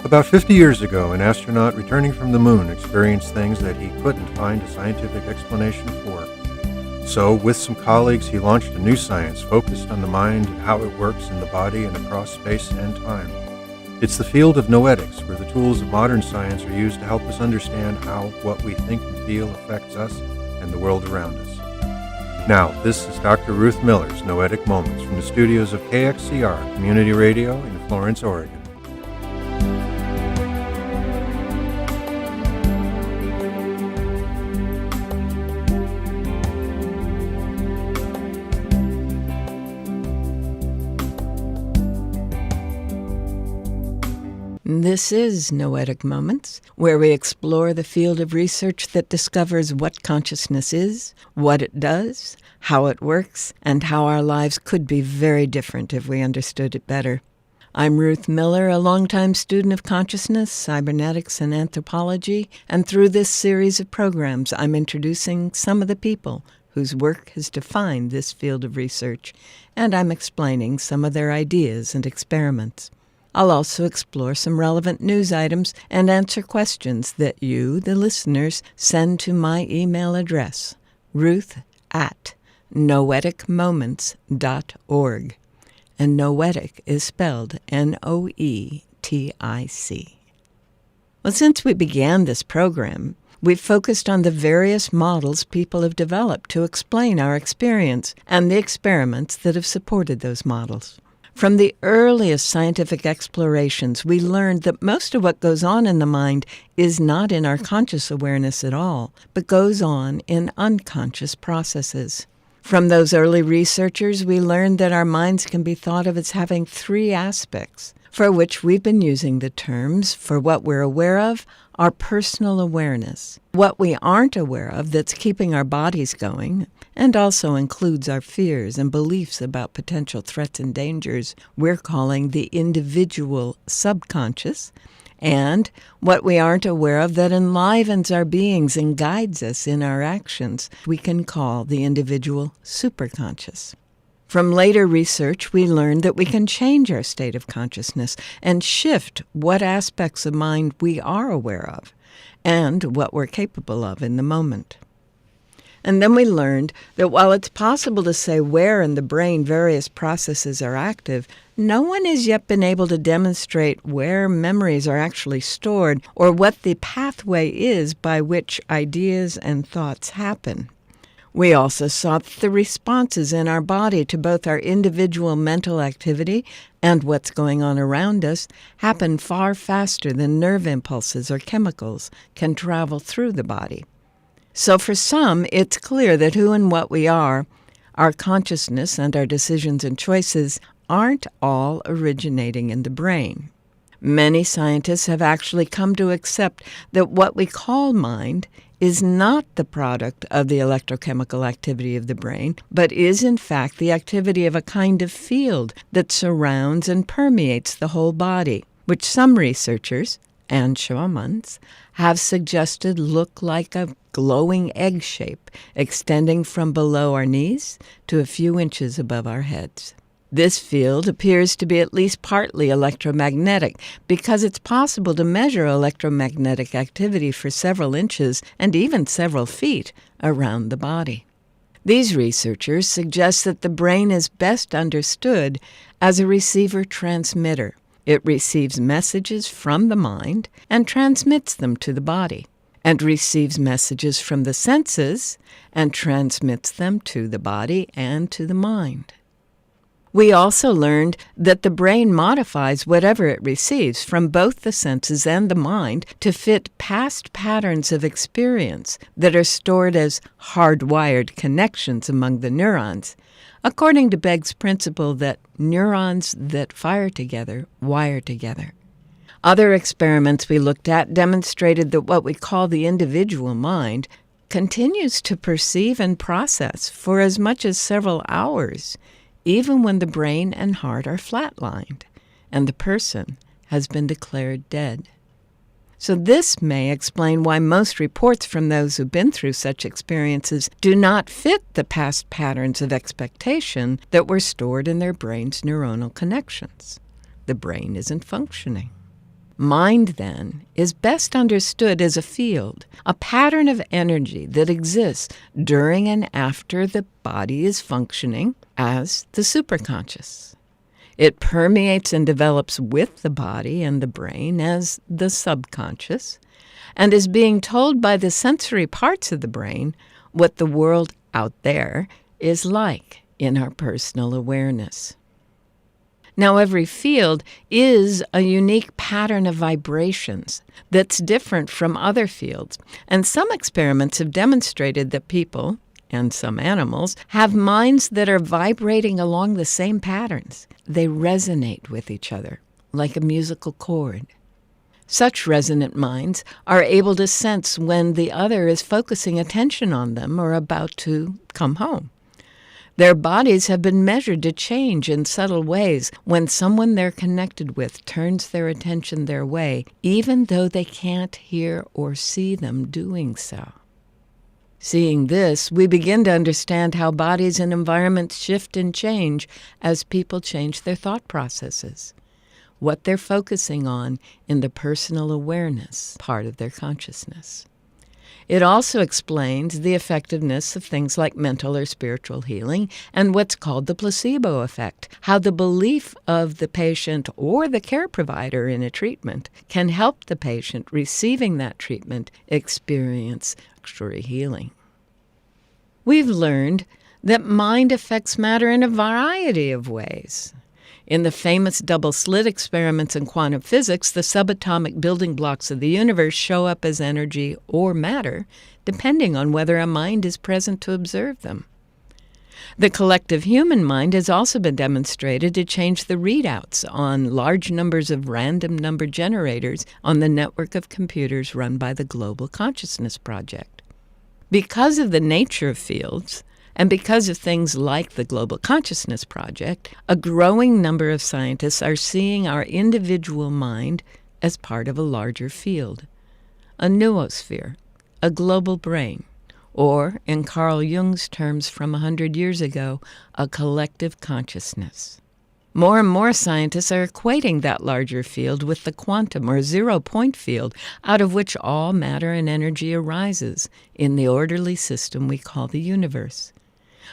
About 50 years ago, an astronaut returning from the moon experienced things that he couldn't find a scientific explanation for. So, with some colleagues, he launched a new science focused on the mind and how it works in the body and across space and time. It's the field of Noetics, where the tools of modern science are used to help us understand how what we think and feel affects us and the world around us. Now, this is Dr. Ruth Miller's Noetic Moments from the studios of KXCR Community Radio in Florence, Oregon. This is Noetic Moments, where we explore the field of research that discovers what consciousness is, what it does, how it works, and how our lives could be very different if we understood it better. I'm Ruth Miller, a longtime student of consciousness, cybernetics, and anthropology, and through this series of programs, I'm introducing some of the people whose work has defined this field of research, and I'm explaining some of their ideas and experiments. I'll also explore some relevant news items and answer questions that you, the listeners, send to my email address, ruth@noeticmoments.org. And Noetic is spelled Noetic. Well, since we began this program, we've focused on the various models people have developed to explain our experience and the experiments that have supported those models. From the earliest scientific explorations, we learned that most of what goes on in the mind is not in our conscious awareness at all, but goes on in unconscious processes. From those early researchers, we learned that our minds can be thought of as having three aspects, for which we've been using the terms for what we're aware of, our personal awareness, what we aren't aware of that's keeping our bodies going, and also includes our fears and beliefs about potential threats and dangers we're calling the individual subconscious, and what we aren't aware of that enlivens our beings and guides us in our actions we can call the individual superconscious. From later research, we learned that we can change our state of consciousness and shift what aspects of mind we are aware of and what we're capable of in the moment. And then we learned that while it's possible to say where in the brain various processes are active, no one has yet been able to demonstrate where memories are actually stored or what the pathway is by which ideas and thoughts happen. We also saw that the responses in our body to both our individual mental activity and what's going on around us happen far faster than nerve impulses or chemicals can travel through the body. So for some, it's clear that who and what we are, our consciousness and our decisions and choices, aren't all originating in the brain. Many scientists have actually come to accept that what we call mind is not the product of the electrochemical activity of the brain, but is in fact the activity of a kind of field that surrounds and permeates the whole body, which some researchers, and shamans, have suggested look like a glowing egg shape extending from below our knees to a few inches above our heads. This field appears to be at least partly electromagnetic because it's possible to measure electromagnetic activity for several inches and even several feet around the body. These researchers suggest that the brain is best understood as a receiver-transmitter. It receives messages from the mind and transmits them to the body, and receives messages from the senses and transmits them to the body and to the mind. We also learned that the brain modifies whatever it receives from both the senses and the mind to fit past patterns of experience that are stored as hardwired connections among the neurons, according to Begg's principle that neurons that fire together wire together. Other experiments we looked at demonstrated that what we call the individual mind continues to perceive and process for as much as several hours, even when the brain and heart are flatlined and the person has been declared dead. So this may explain why most reports from those who've been through such experiences do not fit the past patterns of expectation that were stored in their brain's neuronal connections. The brain isn't functioning. Mind, then, is best understood as a field, a pattern of energy that exists during and after the body is functioning as the superconscious. It permeates and develops with the body and the brain as the subconscious, and is being told by the sensory parts of the brain what the world out there is like in our personal awareness. Now, every field is a unique pattern of vibrations that's different from other fields, and some experiments have demonstrated that people, and some animals, have minds that are vibrating along the same patterns. They resonate with each other, like a musical chord. Such resonant minds are able to sense when the other is focusing attention on them or about to come home. Their bodies have been measured to change in subtle ways when someone they're connected with turns their attention their way, even though they can't hear or see them doing so. Seeing this, we begin to understand how bodies and environments shift and change as people change their thought processes, what they're focusing on in the personal awareness part of their consciousness. It also explains the effectiveness of things like mental or spiritual healing and what's called the placebo effect, how the belief of the patient or the care provider in a treatment can help the patient receiving that treatment experience extraordinary healing. We've learned that mind affects matter in a variety of ways. In the famous double-slit experiments in quantum physics, the subatomic building blocks of the universe show up as energy or matter, depending on whether a mind is present to observe them. The collective human mind has also been demonstrated to change the readouts on large numbers of random number generators on the network of computers run by the Global Consciousness Project. Because of the nature of fields, and because of things like the Global Consciousness Project, a growing number of scientists are seeing our individual mind as part of a larger field, a noosphere, a global brain, or, in Carl Jung's terms from 100 years ago, a collective consciousness. More and more scientists are equating that larger field with the quantum or zero-point field out of which all matter and energy arises in the orderly system we call the universe.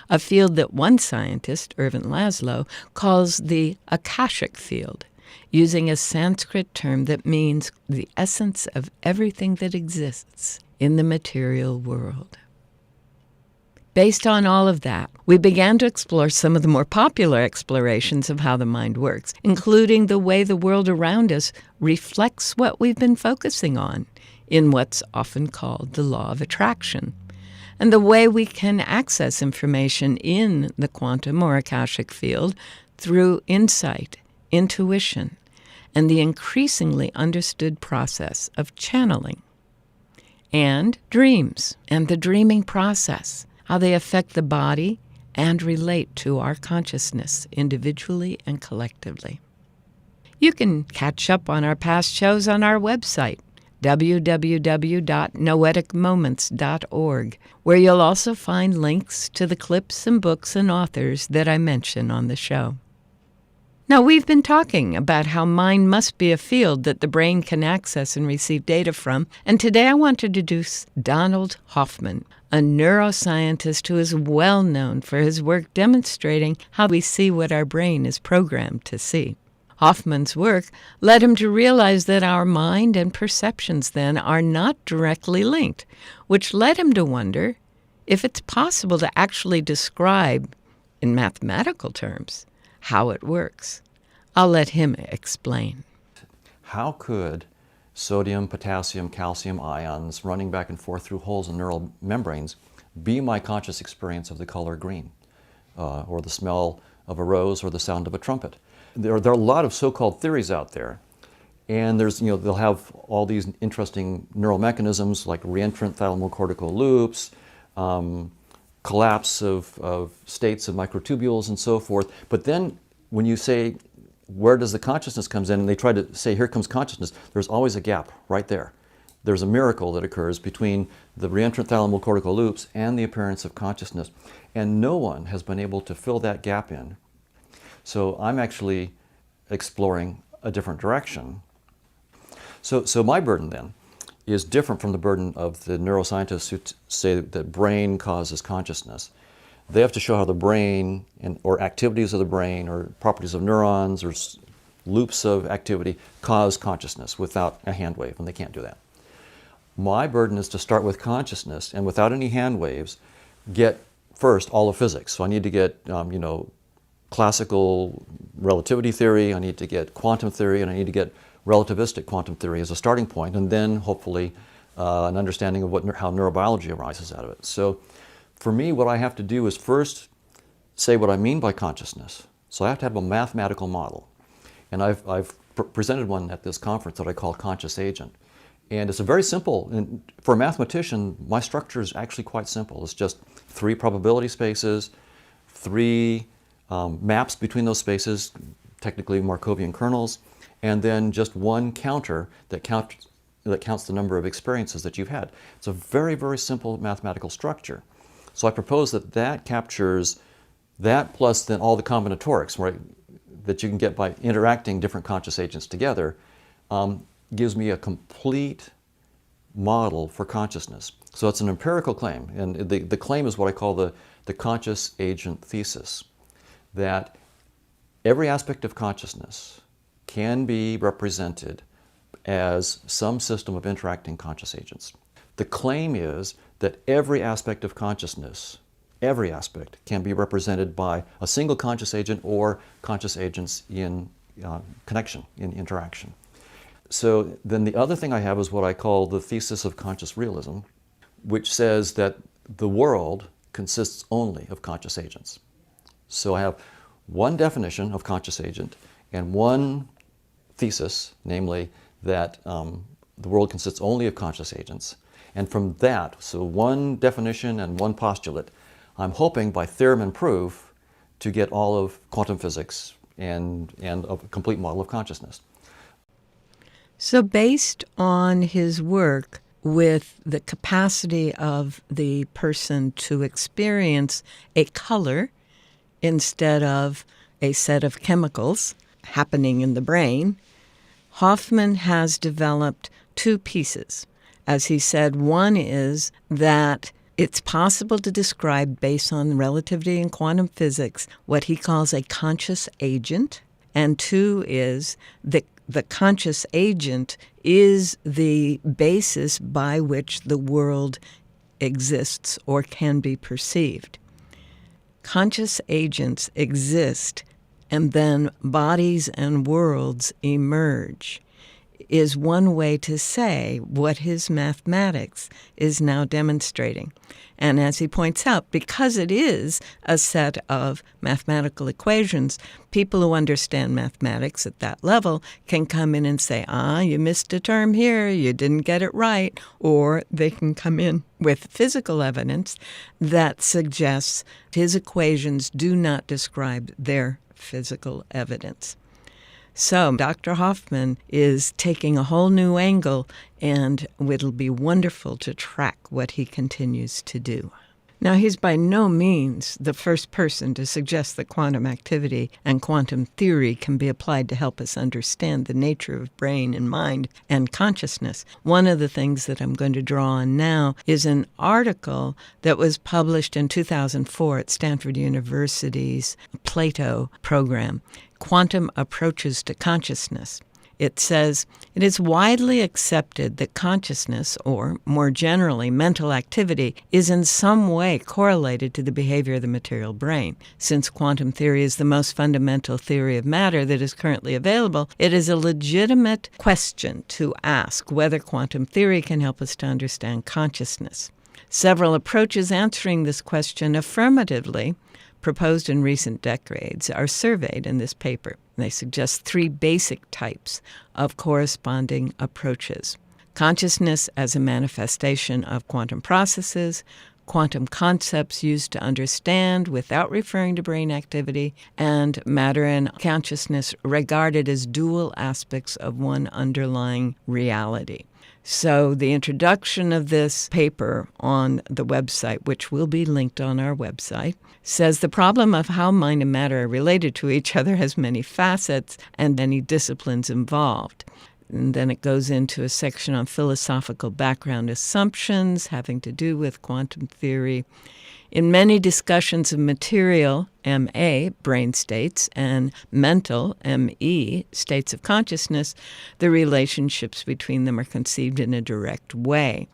A field that one scientist, Ervin Laszlo, calls the Akashic field, using a Sanskrit term that means the essence of everything that exists in the material world. Based on all of that, we began to explore some of the more popular explorations of how the mind works, including the way the world around us reflects what we've been focusing on in what's often called the law of attraction, and the way we can access information in the quantum or Akashic field through insight, intuition, and the increasingly understood process of channeling. And dreams and the dreaming process, how they affect the body and relate to our consciousness individually and collectively. You can catch up on our past shows on our website, www.noeticmoments.org, where you'll also find links to the clips and books and authors that I mention on the show. Now, we've been talking about how mind must be a field that the brain can access and receive data from, and today I want to introduce Donald Hoffman, a neuroscientist who is well known for his work demonstrating how we see what our brain is programmed to see. Hoffman's work led him to realize that our mind and perceptions then are not directly linked, which led him to wonder if it's possible to actually describe, in mathematical terms, how it works. I'll let him explain. How could sodium, potassium, calcium ions running back and forth through holes in neural membranes be my conscious experience of the color green, or the smell of a rose, or the sound of a trumpet? There are a lot of so-called theories out there, and they'll have all these interesting neural mechanisms like reentrant thalamocortical loops, collapse of states of microtubules and so forth. But then when you say, where does the consciousness comes in, and they try to say, here comes consciousness, there's always a gap right there. There's a miracle that occurs between the reentrant thalamocortical loops and the appearance of consciousness. And no one has been able to fill that gap in. So I'm actually exploring a different direction. So my burden then is different from the burden of the neuroscientists who say that brain causes consciousness. They have to show how the brain or activities of the brain or properties of neurons or loops of activity cause consciousness without a hand wave, and they can't do that. My burden is to start with consciousness and without any hand waves, get first all of physics. So I need to get classical relativity theory, I need to get quantum theory, and I need to get relativistic quantum theory as a starting point, and then hopefully an understanding of how neurobiology arises out of it. So for me, what I have to do is first say what I mean by consciousness. So I have to have a mathematical model. And I've presented one at this conference that I call conscious agent. And it's a very simple, and for a mathematician, my structure is actually quite simple. It's just 3 probability spaces, 3 maps between those spaces, technically Markovian kernels, and then just 1 counter that counts the number of experiences that you've had. It's a very, very simple mathematical structure. So I propose that captures that plus then all the combinatorics, right, that you can get by interacting different conscious agents together, gives me a complete model for consciousness. So it's an empirical claim, and the claim is what I call the conscious agent thesis, that every aspect of consciousness can be represented as some system of interacting conscious agents. The claim is that every aspect of consciousness, every aspect, can be represented by a single conscious agent or conscious agents in connection, in interaction. So then the other thing I have is what I call the thesis of conscious realism, which says that the world consists only of conscious agents. So I have one definition of conscious agent and one thesis, namely that the world consists only of conscious agents. And from that, so one definition and one postulate, I'm hoping by theorem and proof to get all of quantum physics and a complete model of consciousness. So based on his work with the capacity of the person to experience a color instead of a set of chemicals happening in the brain, Hoffman has developed 2 pieces. As he said, one is that it's possible to describe, based on relativity and quantum physics, what he calls a conscious agent. And 2 is the conscious agent is the basis by which the world exists or can be perceived. Conscious agents exist, and then bodies and worlds emerge, is one way to say what his mathematics is now demonstrating. And as he points out, because it is a set of mathematical equations, people who understand mathematics at that level can come in and say, you missed a term here, you didn't get it right, or they can come in with physical evidence that suggests his equations do not describe their physical evidence. So Dr. Hoffman is taking a whole new angle, and it'll be wonderful to track what he continues to do. Now, he's by no means the first person to suggest that quantum activity and quantum theory can be applied to help us understand the nature of brain and mind and consciousness. One of the things that I'm going to draw on now is an article that was published in 2004 at Stanford University's Plato program, Quantum Approaches to Consciousness. It says, it is widely accepted that consciousness, or more generally mental activity, is in some way correlated to the behavior of the material brain. Since quantum theory is the most fundamental theory of matter that is currently available, it is a legitimate question to ask whether quantum theory can help us to understand consciousness. Several approaches answering this question affirmatively, proposed in recent decades, are surveyed in this paper. They suggest 3 basic types of corresponding approaches: consciousness as a manifestation of quantum processes, quantum concepts used to understand without referring to brain activity, and matter and consciousness regarded as dual aspects of one underlying reality. So the introduction of this paper on the website, which will be linked on our website, says the problem of how mind and matter are related to each other has many facets and many disciplines involved. And then it goes into a section on philosophical background assumptions having to do with quantum theory. In many discussions of material, MA, brain states, and mental, ME, states of consciousness, the relationships between them are conceived in a direct way.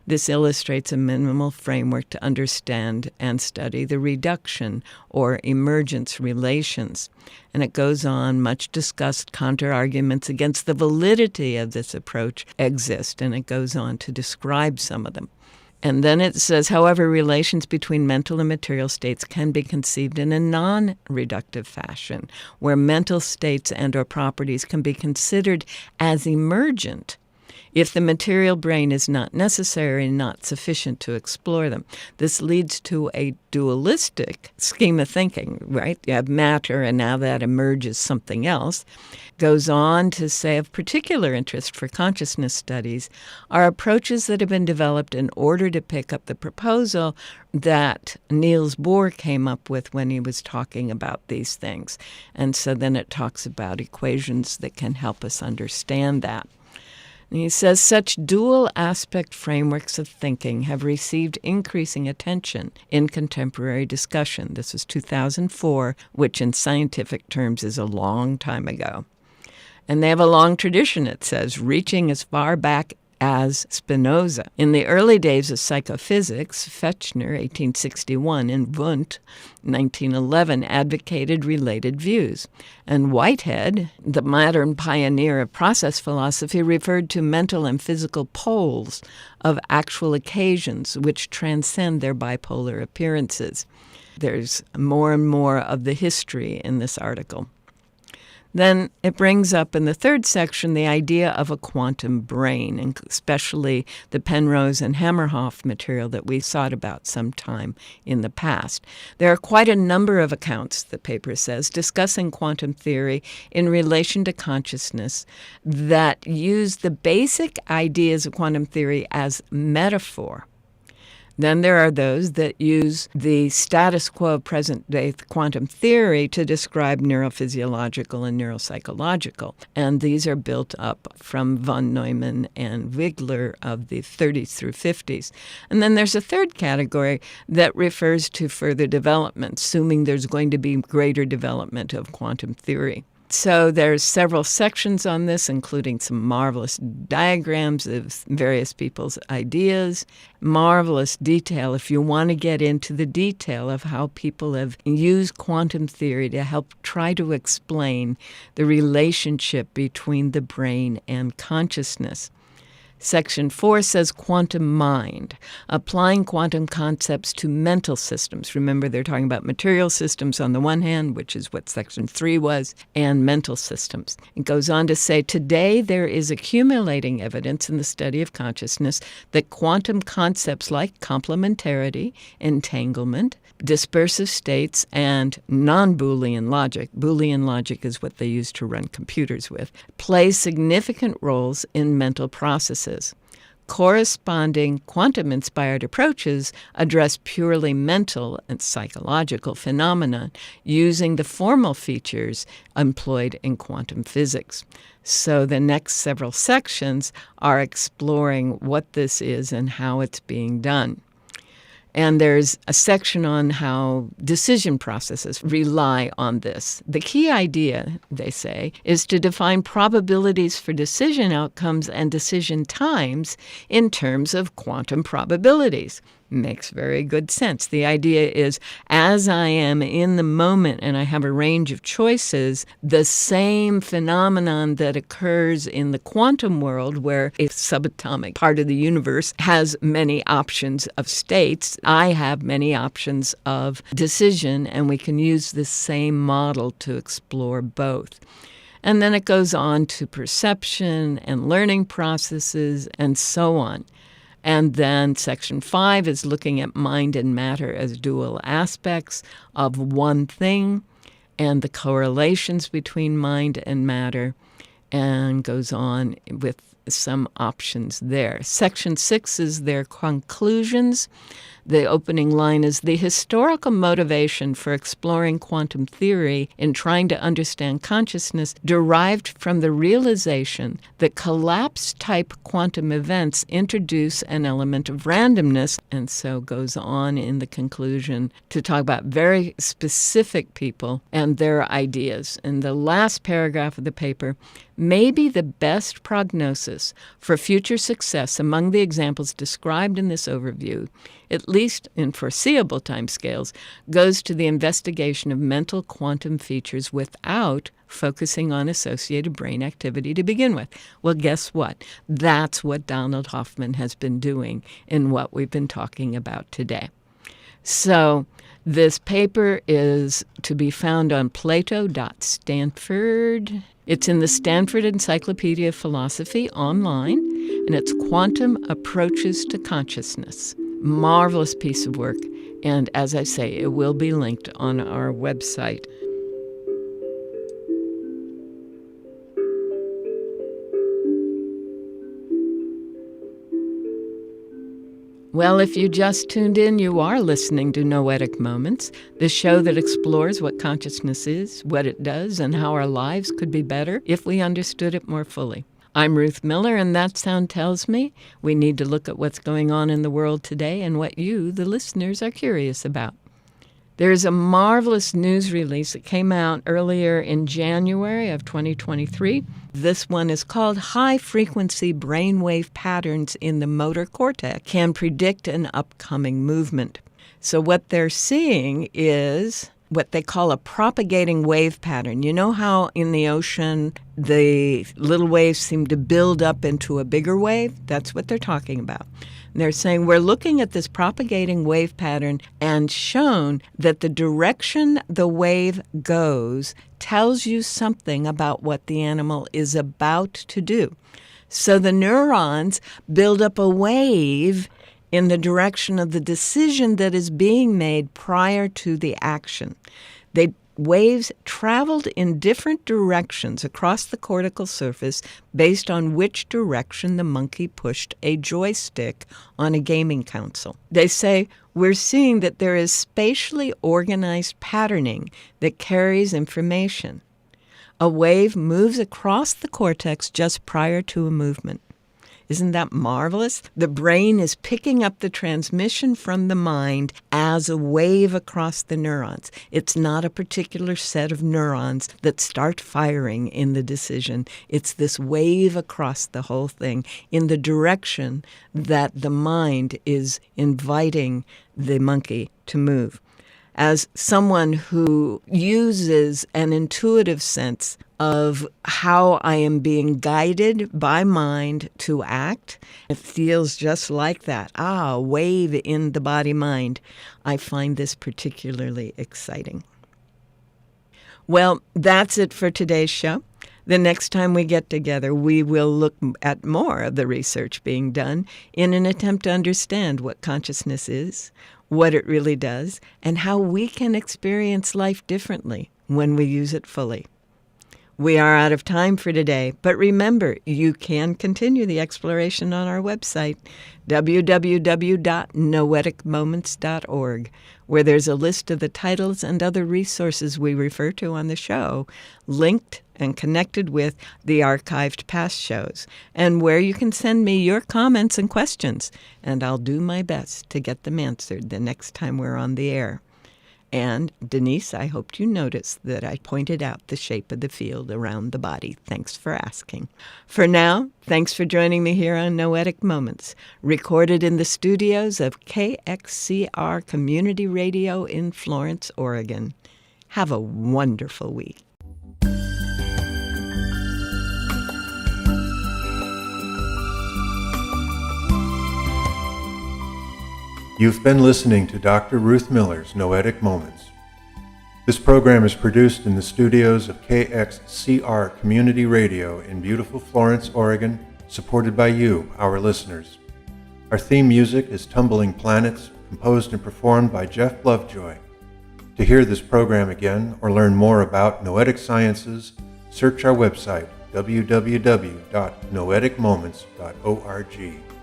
This illustrates a minimal framework to understand and study the reduction or emergence relations. And it goes on, much discussed counter-arguments against the validity of this approach exist, and it goes on to describe some of them. And then it says, however, relations between mental and material states can be conceived in a non-reductive fashion, where mental states and or properties can be considered as emergent if the material brain is not necessary and not sufficient to explore them. This leads to a dualistic scheme of thinking, right? You have matter, and now that emerges something else. Goes on to say of particular interest for consciousness studies are approaches that have been developed in order to pick up the proposal that Niels Bohr came up with when he was talking about these things. And so then it talks about equations that can help us understand that. And he says such dual-aspect frameworks of thinking have received increasing attention in contemporary discussion. This was 2004, which in scientific terms is a long time ago. And they have a long tradition, it says, reaching as far back as Spinoza. In the early days of psychophysics, Fechner, 1861, and Wundt, 1911, advocated related views. And Whitehead, the modern pioneer of process philosophy, referred to mental and physical poles of actual occasions which transcend their bipolar appearances. There's more and more of the history in this article. Then it brings up in the third section the idea of a quantum brain, and especially the Penrose and Hammerhoff material that we sought about sometime in the past. There are quite a number of accounts, the paper says, discussing quantum theory in relation to consciousness that use the basic ideas of quantum theory as metaphor. Then there are those that use the status quo of present-day quantum theory to describe neurophysiological and neuropsychological. And these are built up from von Neumann and Wigler of the 30s through 50s. And then there's a third category that refers to further development, assuming there's going to be greater development of quantum theory. So there's several sections on this, including some marvelous diagrams of various people's ideas, marvelous detail if you want to get into the detail of how people have used quantum theory to help try to explain the relationship between the brain and consciousness. Section 4 says quantum mind, applying quantum concepts to mental systems. Remember, they're talking about material systems on the one hand, which is what Section 3 was, and mental systems. It goes on to say, today there is accumulating evidence in the study of consciousness that quantum concepts like complementarity, entanglement, dispersive states, and non-Boolean logic — Boolean logic is what they use to run computers with — play significant roles in mental processes. Corresponding quantum-inspired approaches address purely mental and psychological phenomena using the formal features employed in quantum physics. So the next several sections are exploring what this is and how it's being done. And there's a section on how decision processes rely on this. The key idea, they say, is to define probabilities for decision outcomes and decision times in terms of quantum probabilities. Makes very good sense. The idea is, as I am in the moment and I have a range of choices, the same phenomenon that occurs in the quantum world, where a subatomic part of the universe has many options of states, I have many options of decision, and we can use this same model to explore both. And then it goes on to perception and learning processes and so on. And then Section 5 is looking at mind and matter as dual aspects of one thing and the correlations between mind and matter, and goes on with some options there. Section 6 is their conclusions. The opening line is, "The historical motivation for exploring quantum theory in trying to understand consciousness derived from the realization that collapse-type quantum events introduce an element of randomness," and so goes on in the conclusion to talk about very specific people and their ideas. In the last paragraph of the paper, "Maybe the best prognosis for future success among the examples described in this overview, at least in foreseeable timescales, goes to the investigation of mental quantum features without focusing on associated brain activity to begin with." Well, guess what? That's what Donald Hoffman has been doing in what we've been talking about today. So this paper is to be found on plato.stanford. It's in the Stanford Encyclopedia of Philosophy online, and it's Quantum Approaches to Consciousness. Marvelous piece of work, and as I say, it will be linked on our website. Well, if you just tuned in, you are listening to Noetic Moments, the show that explores what consciousness is, what it does, and how our lives could be better if we understood it more fully. I'm Ruth Miller, and that sound tells me we need to look at what's going on in the world today and what you, the listeners, are curious about. There's a marvelous news release that came out earlier in January of 2023. This one is called "High-Frequency Brainwave Patterns in the Motor Cortex Can Predict an Upcoming Movement." So what they're seeing is what they call a propagating wave pattern. You know how in the ocean the little waves seem to build up into a bigger wave? That's what they're talking about. And they're saying we're looking at this propagating wave pattern and shown that the direction the wave goes tells you something about what the animal is about to do. So the neurons build up a wave in the direction of the decision that is being made prior to the action. Waves traveled in different directions across the cortical surface based on which direction the monkey pushed a joystick on a gaming console. They say, we're seeing that there is spatially organized patterning that carries information. A wave moves across the cortex just prior to a movement. Isn't that marvelous? The brain is picking up the transmission from the mind as a wave across the neurons. It's not a particular set of neurons that start firing in the decision. It's this wave across the whole thing in the direction that the mind is inviting the monkey to move. As someone who uses an intuitive sense of how I am being guided by mind to act, it feels just like that. A wave in the body-mind. I find this particularly exciting. Well, that's it for today's show. The next time we get together, we will look at more of the research being done in an attempt to understand what consciousness is, what it really does, and how we can experience life differently when we use it fully. We are out of time for today, but remember, you can continue the exploration on our website, www.noeticmoments.org, where there's a list of the titles and other resources we refer to on the show, linked and connected with the archived past shows, and where you can send me your comments and questions, and I'll do my best to get them answered the next time we're on the air. And, Denise, I hoped you noticed that I pointed out the shape of the field around the body. Thanks for asking. For now, thanks for joining me here on Noetic Moments, recorded in the studios of KXCR Community Radio in Florence, Oregon. Have a wonderful week. You've been listening to Dr. Ruth Miller's Noetic Moments. This program is produced in the studios of KXCR Community Radio in beautiful Florence, Oregon, supported by you, our listeners. Our theme music is Tumbling Planets, composed and performed by Jeff Lovejoy. To hear this program again or learn more about Noetic Sciences, search our website, www.noeticmoments.org.